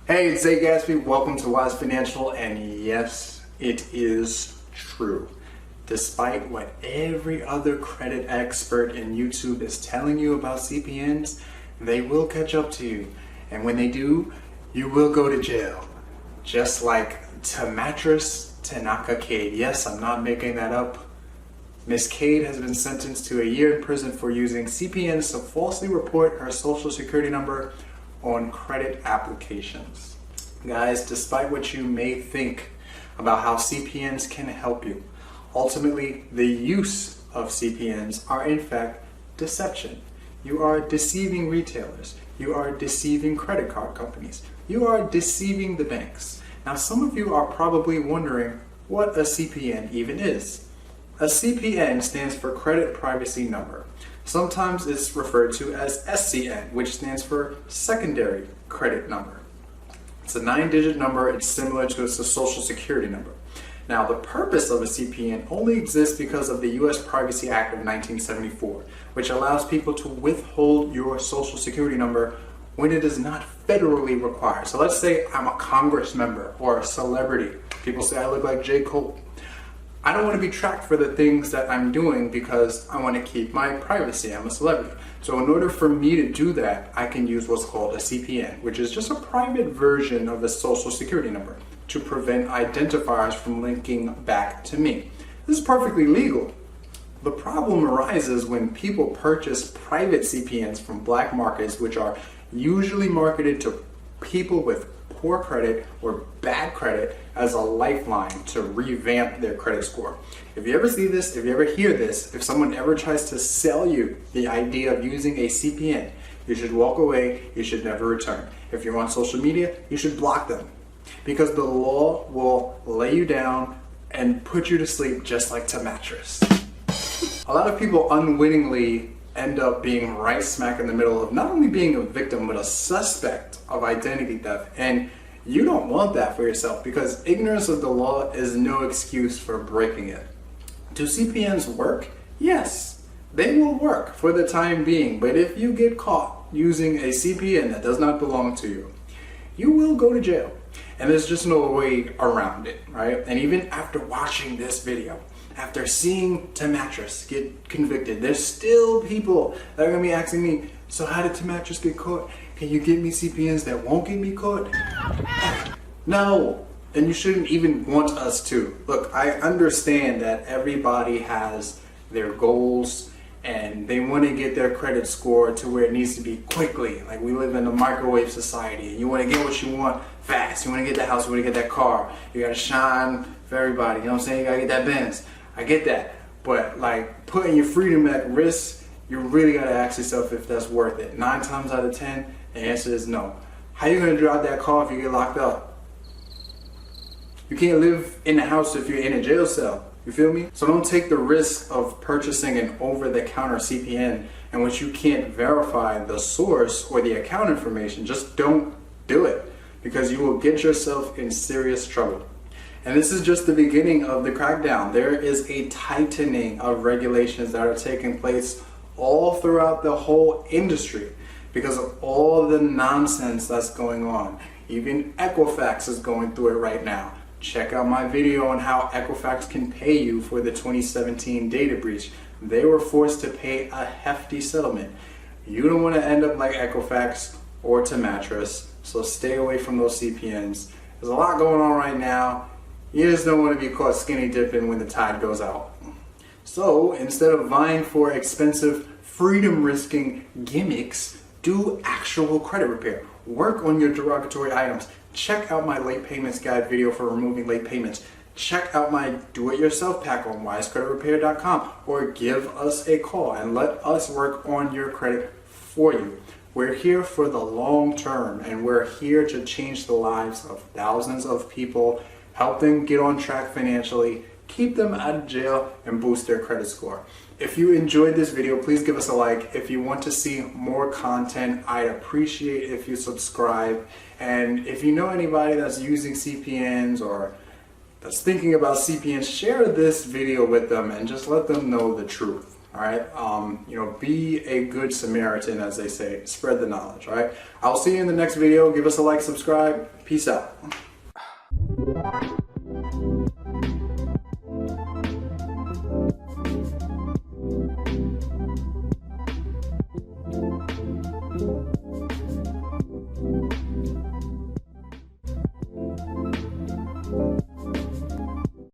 Hey, it's Zay Gatsby. Welcome to Wise Financial, and yes, it is true. Despite what every other credit expert in YouTube is telling you about CPNs, they will catch up to you. And when they do, you will go to jail. Just like Mattress Tanaka Cade. Yes, I'm not making that up. Miss Cade has been sentenced to a year in prison for using CPNs to falsely report her social security number on credit applications. Guys, despite what you may think about how CPNs can help you, ultimately the use of CPNs are in fact deception. You are deceiving retailers. You are deceiving credit card companies. You are deceiving the banks. Now, some of you are probably wondering what a CPN even is. A CPN stands for Credit Privacy Number. Sometimes it's referred to as SCN, which stands for Secondary Credit Number. It's a 9-digit number. It's similar to a social security number. Now, the purpose of a CPN only exists because of the U.S. Privacy Act of 1974, which allows people to withhold your social security number when it is not federally required. So let's say I'm a Congress member or a celebrity. People say I look like J. Cole. I don't want to be tracked for the things that I'm doing because I want to keep my privacy. I'm a celebrity. So in order for me to do that, I can use what's called a CPN, which is just a private version of a social security number to prevent identifiers from linking back to me. This is perfectly legal. The problem arises when people purchase private CPNs from black markets, which are usually marketed to people with poor credit or bad credit as a lifeline to revamp their credit score. If you ever see this, if you ever hear this, if someone ever tries to sell you the idea of using a CPN, you should walk away, you should never return. If you're on social media, you should block them, because the law will lay you down and put you to sleep just like to Mattress. A lot of people unwittingly end up being right smack in the middle of not only being a victim, but a suspect of identity theft. And you don't want that for yourself, because ignorance of the law is no excuse for breaking it. Do CPNs work? Yes, they will work for the time being. But if you get caught using a CPN that does not belong to you, you will go to jail. And there's just no way around it, right? And even after watching this video, after seeing Mattress get convicted, there's still people that are gonna be asking me, so how did Mattress get caught? Can you get me CPNs that won't get me caught? No, and you shouldn't even want us to. Look, I understand that everybody has their goals and they want to get their credit score to where it needs to be quickly. Like, we live in a microwave society, and you want to get what you want fast. You want to get that house, you want to get that car. You got to shine for everybody, you know what I'm saying? You got to get that Benz. I get that, but like, putting your freedom at risk, you really got to ask yourself if that's worth it. 9 times out of 10, the answer is no. How you going to drive that car if you get locked up? You can't live in the house if you're in a jail cell. You feel me? So don't take the risk of purchasing an over-the-counter CPN in which you can't verify the source or the account information. Just don't do it, because you will get yourself in serious trouble. And this is just the beginning of the crackdown. There is a tightening of regulations that are taking place all throughout the whole industry because of all the nonsense that's going on. Even Equifax is going through it right now. Check out my video on how Equifax can pay you for the 2017 data breach. They were forced to pay a hefty settlement. You don't want to end up like Equifax or Mattress, so stay away from those CPNs. There's a lot going on right now. You just don't want to be caught skinny dipping when the tide goes out. So instead of vying for expensive, freedom-risking gimmicks, do actual credit repair. Work on your derogatory items. Check out my late payments guide video for removing late payments. Check out my do-it-yourself pack on wisecreditrepair.com, or give us a call and let us work on your credit for you. We're here for the long term, and we're here to change the lives of thousands of people, help them get on track financially, keep them out of jail, and boost their credit score. If you enjoyed this video, please give us a like. If you want to see more content, I'd appreciate if you subscribe. And if you know anybody that's using CPNs or that's thinking about CPNs, share this video with them and just let them know the truth. All right, be a good Samaritan, as they say. Spread the knowledge. All right, I'll see you in the next video. Give us a like, subscribe. Peace out.